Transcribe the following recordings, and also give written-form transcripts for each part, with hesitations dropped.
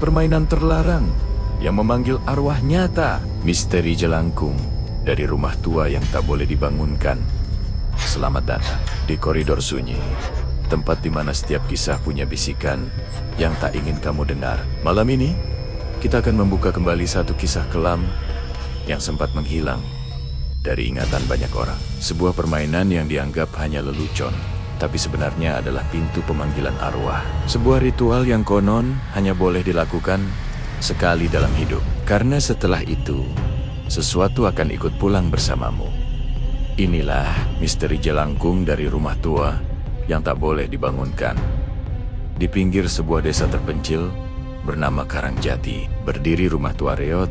Permainan terlarang yang memanggil arwah nyata. Misteri jelangkung dari rumah tua yang tak boleh dibangunkan. Selamat datang di koridor sunyi, tempat di mana setiap kisah punya bisikan yang tak ingin kamu dengar. Malam ini, kita akan membuka kembali satu kisah kelam yang sempat menghilang dari ingatan banyak orang. Sebuah permainan yang dianggap hanya lelucon, tapi sebenarnya adalah pintu pemanggilan arwah. Sebuah ritual yang konon hanya boleh dilakukan sekali dalam hidup. Karena setelah itu, sesuatu akan ikut pulang bersamamu. Inilah misteri jelangkung dari rumah tua yang tak boleh dibangunkan. Di pinggir sebuah desa terpencil bernama Karangjati, berdiri rumah tua reot,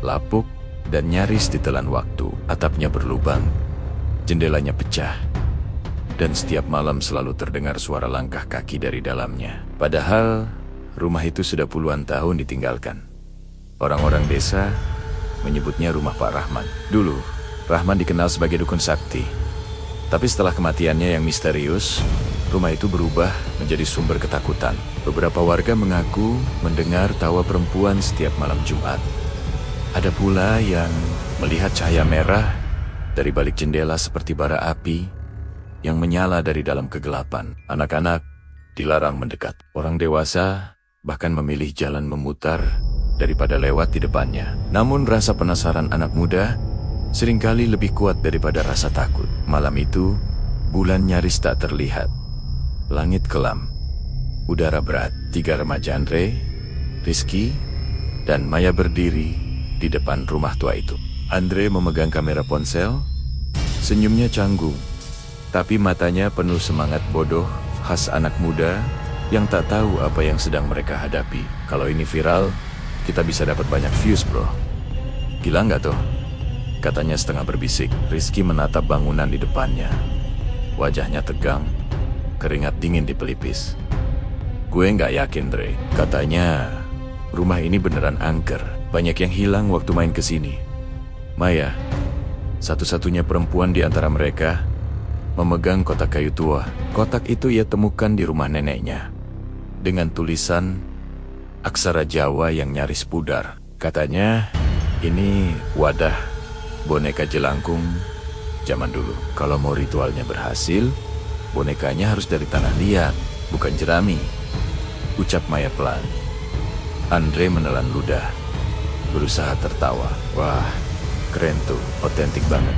lapuk, dan nyaris ditelan waktu. Atapnya berlubang, jendelanya pecah, dan setiap malam selalu terdengar suara langkah kaki dari dalamnya. Padahal rumah itu sudah puluhan tahun ditinggalkan. Orang-orang desa menyebutnya rumah Pak Rahman. Dulu, Rahman dikenal sebagai dukun sakti. Tapi setelah kematiannya yang misterius, rumah itu berubah menjadi sumber ketakutan. Beberapa warga mengaku mendengar tawa perempuan setiap malam Jumat. Ada pula yang melihat cahaya merah dari balik jendela seperti bara api yang menyala dari dalam kegelapan. Anak-anak dilarang mendekat. Orang dewasa bahkan memilih jalan memutar daripada lewat di depannya. Namun rasa penasaran anak muda seringkali lebih kuat daripada rasa takut. Malam itu, bulan nyaris tak terlihat. Langit kelam, udara berat. Tiga remaja, Andre, Rizky, dan Maya berdiri di depan rumah tua itu. Andre memegang kamera ponsel, senyumnya canggung, tapi matanya penuh semangat bodoh khas anak muda yang tak tahu apa yang sedang mereka hadapi. Kalau ini viral, kita bisa dapat banyak views, bro. Gila nggak tuh? Katanya setengah berbisik. Rizky menatap bangunan di depannya. Wajahnya tegang, keringat dingin di pelipis. Gue nggak yakin, Dre. Katanya rumah ini beneran angker. Banyak yang hilang waktu main ke sini. Maya, satu-satunya perempuan di antara mereka, memegang kotak kayu tua. Kotak itu ia temukan di rumah neneknya, dengan tulisan aksara Jawa yang nyaris pudar. Katanya, ini wadah boneka jelangkung zaman dulu. Kalau mau ritualnya berhasil, bonekanya harus dari tanah liat, bukan jerami, ucap Maya pelan. Andre menelan ludah, berusaha tertawa. Wah, keren tuh, otentik banget.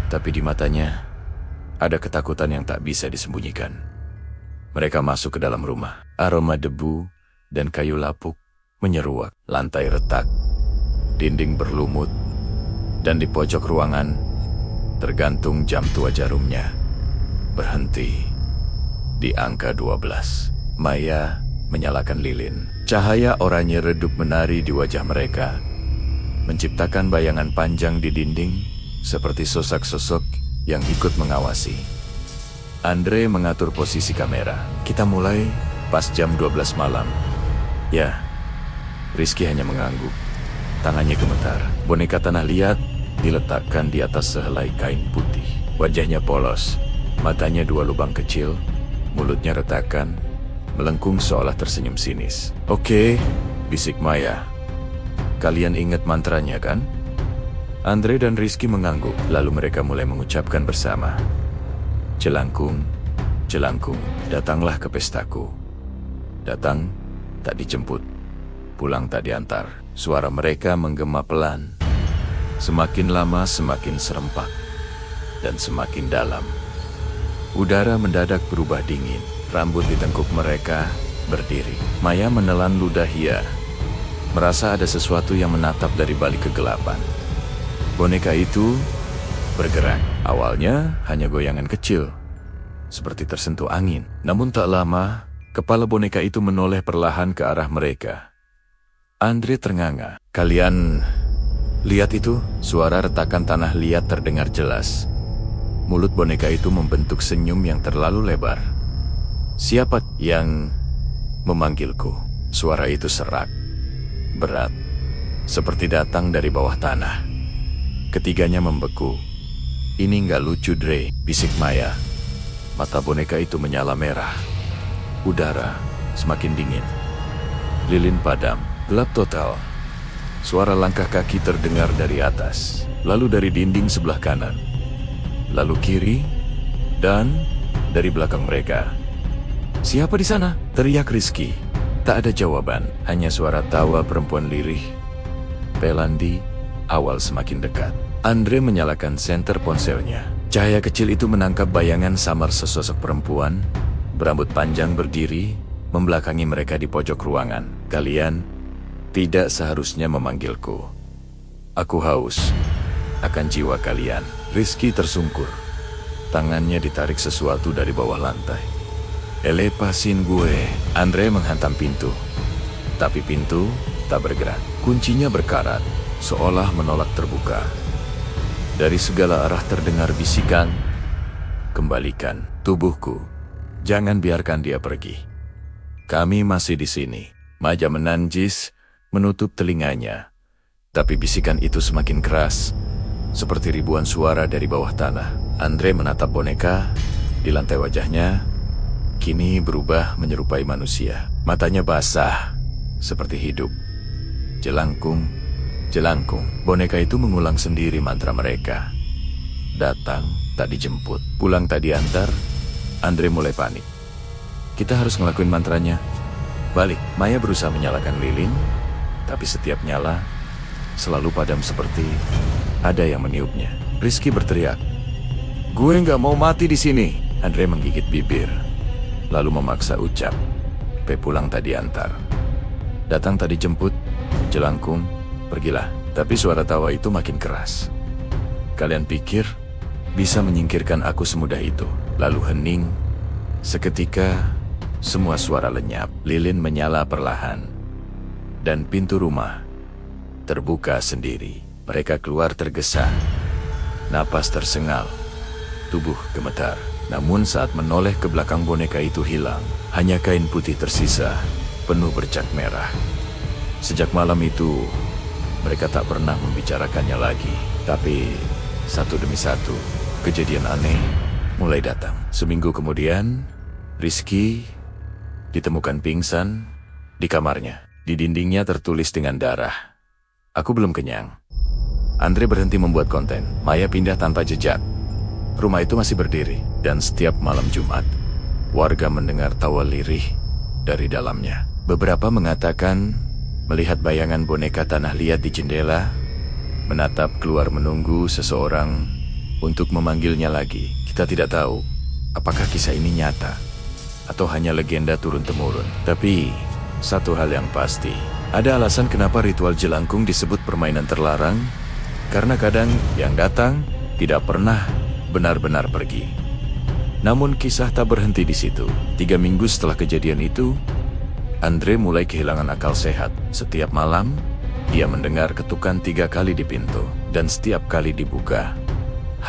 Tapi di matanya ada ketakutan yang tak bisa disembunyikan. Mereka masuk ke dalam rumah. Aroma debu dan kayu lapuk menyeruak. Lantai retak, dinding berlumut, dan di pojok ruangan tergantung jam tua jarumnya. Berhenti di angka 12. Maya menyalakan lilin. Cahaya oranye redup menari di wajah mereka, menciptakan bayangan panjang di dinding seperti sosok-sosok yang ikut mengawasi. Andre mengatur posisi kamera. Kita mulai pas jam 12 malam. Ya, Rizky hanya mengangguk. Tangannya gemetar. Boneka tanah liat diletakkan di atas sehelai kain putih. Wajahnya polos, matanya dua lubang kecil, mulutnya retakan, melengkung seolah tersenyum sinis. Oke, bisik Maya. Kalian ingat mantranya kan? Andre dan Rizky mengangguk, lalu mereka mulai mengucapkan bersama. Jelangkung, jelangkung, datanglah ke pestaku. Datang, tak dijemput. Pulang tak diantar. Suara mereka menggema pelan. Semakin lama semakin serempak dan semakin dalam. Udara mendadak berubah dingin. Rambut di tengkuk mereka berdiri. Maya menelan ludah ia, merasa ada sesuatu yang menatap dari balik kegelapan. Boneka itu bergerak. Awalnya hanya goyangan kecil, seperti tersentuh angin. Namun tak lama, kepala boneka itu menoleh perlahan ke arah mereka. Andre ternganga. Kalian lihat itu? Suara retakan tanah liat terdengar jelas. Mulut boneka itu membentuk senyum yang terlalu lebar. Siapa yang memanggilku? Suara itu serak, berat, seperti datang dari bawah tanah. Ketiganya membeku. Ini nggak lucu, Dre, bisik Maya. Mata boneka itu menyala merah. Udara semakin dingin. Lilin padam, gelap total. Suara langkah kaki terdengar dari atas, lalu dari dinding sebelah kanan, lalu kiri, dan dari belakang mereka. "Siapa di sana?" teriak Rizky. Tak ada jawaban, hanya suara tawa perempuan lirih. Pelandi awal semakin dekat. Andre menyalakan senter ponselnya. Cahaya kecil itu menangkap bayangan samar sesosok perempuan, berambut panjang berdiri, membelakangi mereka di pojok ruangan. "Kalian tidak seharusnya memanggilku. Aku haus akan jiwa kalian." Rizky tersungkur. Tangannya ditarik sesuatu dari bawah lantai. "Lepasin gue." Andre menghantam pintu. Tapi pintu tak bergerak. Kuncinya berkarat, seolah menolak terbuka. Dari segala arah terdengar bisikan, "Kembalikan tubuhku. Jangan biarkan dia pergi. Kami masih di sini." Maja menanjis, menutup telinganya. Tapi bisikan itu semakin keras, seperti ribuan suara dari bawah tanah. Andre menatap boneka. Di lantai wajahnya kini berubah menyerupai manusia. Matanya basah, seperti hidup. "Jelangkung, jelangkung." Boneka itu mengulang sendiri mantra mereka. Datang, tak dijemput. Pulang, tak diantar. Andre mulai panik. "Kita harus ngelakuin mantranya." Balik, Maya berusaha menyalakan lilin, tapi setiap nyala selalu padam seperti ada yang meniupnya. Rizky berteriak, "Gue nggak mau mati di sini." Andre menggigit bibir, lalu memaksa ucap, pulang tak diantar. Datang tak dijemput, jelangkung, pergilah." Tapi suara tawa itu makin keras. "Kalian pikir bisa menyingkirkan aku semudah itu?" Lalu hening. Seketika, semua suara lenyap. Lilin menyala perlahan, dan pintu rumah terbuka sendiri. Mereka keluar tergesa. Napas tersengal, tubuh gemetar. Namun saat menoleh ke belakang, boneka itu hilang. Hanya kain putih tersisa, penuh bercak merah. Sejak malam itu, mereka tak pernah membicarakannya lagi. Tapi satu demi satu, kejadian aneh mulai datang. Seminggu kemudian, Rizky ditemukan pingsan di kamarnya. Di dindingnya tertulis dengan darah, "Aku belum kenyang." Andre berhenti membuat konten. Maya pindah tanpa jejak. Rumah itu masih berdiri, dan setiap malam Jumat, warga mendengar tawa lirih dari dalamnya. Beberapa mengatakan melihat bayangan boneka tanah liat di jendela, menatap keluar menunggu seseorang untuk memanggilnya lagi. Kita tidak tahu apakah kisah ini nyata atau hanya legenda turun-temurun. Tapi satu hal yang pasti, ada alasan kenapa ritual jelangkung disebut permainan terlarang, karena kadang yang datang tidak pernah benar-benar pergi. Namun kisah tak berhenti di situ. 3 minggu setelah kejadian itu, Andre mulai kehilangan akal sehat. Setiap malam, dia mendengar ketukan 3 kali di pintu, dan setiap kali dibuka,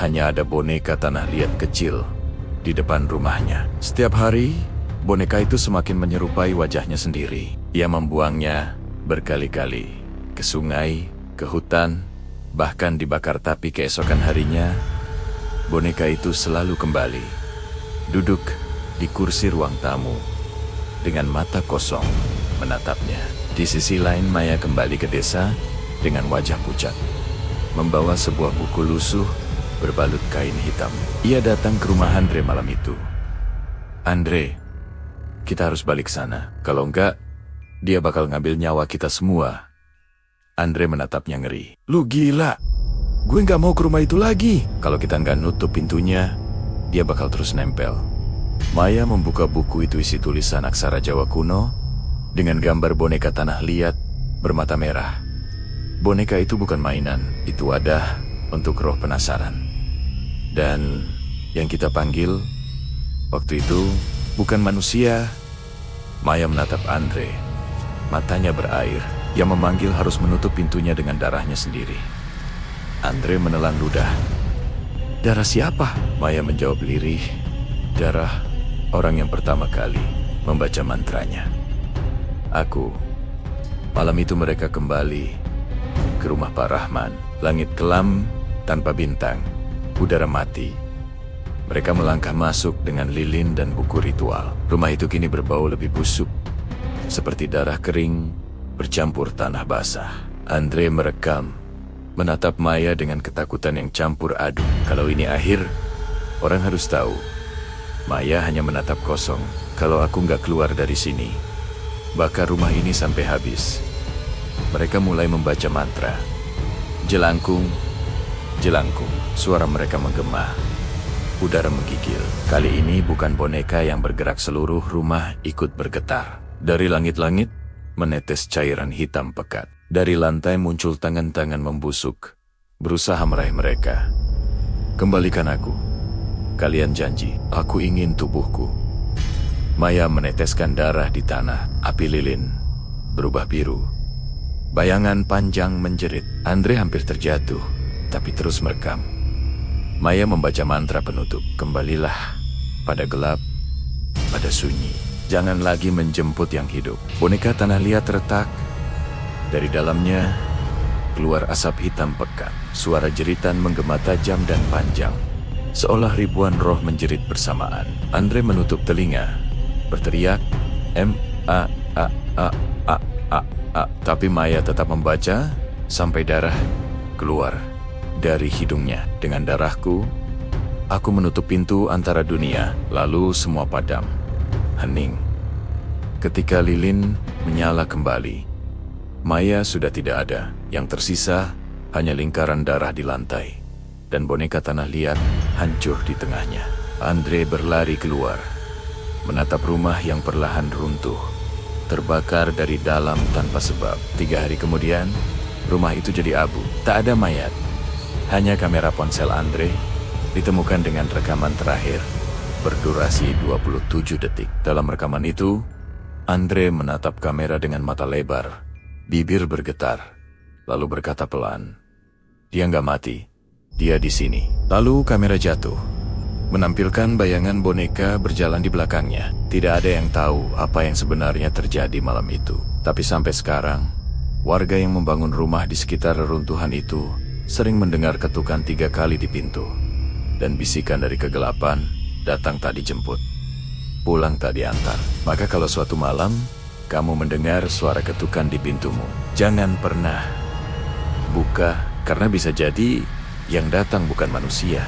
hanya ada boneka tanah liat kecil di depan rumahnya. Setiap hari, boneka itu semakin menyerupai wajahnya sendiri. Ia membuangnya berkali-kali ke sungai, ke hutan, bahkan dibakar. Tapi keesokan harinya, boneka itu selalu kembali, duduk di kursi ruang tamu, dengan mata kosong menatapnya. Di sisi lain, Maya kembali ke desa dengan wajah pucat, membawa sebuah buku lusuh berbalut kain hitam. Ia datang ke rumah Andre malam itu. "Andre, kita harus balik sana. Kalau enggak, dia bakal ngambil nyawa kita semua." Andre menatapnya ngeri. "Lu gila? Gue nggak mau ke rumah itu lagi. Kalau kita nggak nutup pintunya, dia bakal terus nempel." Maya membuka buku itu, isi tulisan aksara Jawa kuno dengan gambar boneka tanah liat bermata merah. Boneka itu bukan mainan, itu wadah untuk roh penasaran. Dan yang kita panggil waktu itu bukan manusia. Maya menatap Andre. Matanya berair. Yang memanggil harus menutup pintunya dengan darahnya sendiri. Andre menelan ludah. "Darah siapa?" Maya menjawab lirih. "Darah orang yang pertama kali membaca mantranya. Aku." Malam itu mereka kembali ke rumah Pak Rahman. Langit kelam tanpa bintang, udara mati. Mereka melangkah masuk dengan lilin dan buku ritual. Rumah itu kini berbau lebih busuk, seperti darah kering bercampur tanah basah. Andre merekam, menatap Maya dengan ketakutan yang campur aduk. Kalau ini akhir, orang harus tahu. Maya hanya menatap kosong. Kalau aku nggak keluar dari sini, bakar rumah ini sampai habis. Mereka mulai membaca mantra. Jelangkung, jelangkung. Suara mereka menggema. Udara menggigil. Kali ini bukan boneka yang bergerak, seluruh rumah ikut bergetar. Dari langit-langit, menetes cairan hitam pekat. Dari lantai muncul tangan-tangan membusuk, berusaha meraih mereka. Kembalikan aku. Kalian janji, aku ingin tubuhku. Maya meneteskan darah di tanah. Api lilin berubah biru. Bayangan panjang menjerit. Andre hampir terjatuh, tapi terus merekam. Maya membaca mantra penutup. Kembalilah pada gelap, pada sunyi. Jangan lagi menjemput yang hidup. Boneka tanah liat retak. Dari dalamnya keluar asap hitam pekat. Suara jeritan menggema tajam dan panjang, seolah ribuan roh menjerit bersamaan. Andre menutup telinga, berteriak, M-A-A-A-A-A-A. Tapi Maya tetap membaca sampai darah keluar dari hidungnya. Dengan darahku, aku menutup pintu antara dunia. Lalu semua padam, hening. Ketika lilin menyala kembali, Maya sudah tidak ada. Yang tersisa hanya lingkaran darah di lantai, dan boneka tanah liat hancur di tengahnya. Andre berlari keluar, menatap rumah yang perlahan runtuh, terbakar dari dalam tanpa sebab. 3 hari kemudian, rumah itu jadi abu. Tak ada mayat, hanya kamera ponsel Andre ditemukan dengan rekaman terakhir berdurasi 27 detik. Dalam rekaman itu, Andre menatap kamera dengan mata lebar, bibir bergetar, lalu berkata pelan, "Dia nggak mati, dia di sini." Lalu kamera jatuh, menampilkan bayangan boneka berjalan di belakangnya. Tidak ada yang tahu apa yang sebenarnya terjadi malam itu. Tapi sampai sekarang, warga yang membangun rumah di sekitar reruntuhan itu sering mendengar ketukan 3 kali di pintu, dan bisikan dari kegelapan, datang tak dijemput, pulang tak diantar. Maka kalau suatu malam kamu mendengar suara ketukan di pintumu, jangan pernah buka, karena bisa jadi yang datang bukan manusia.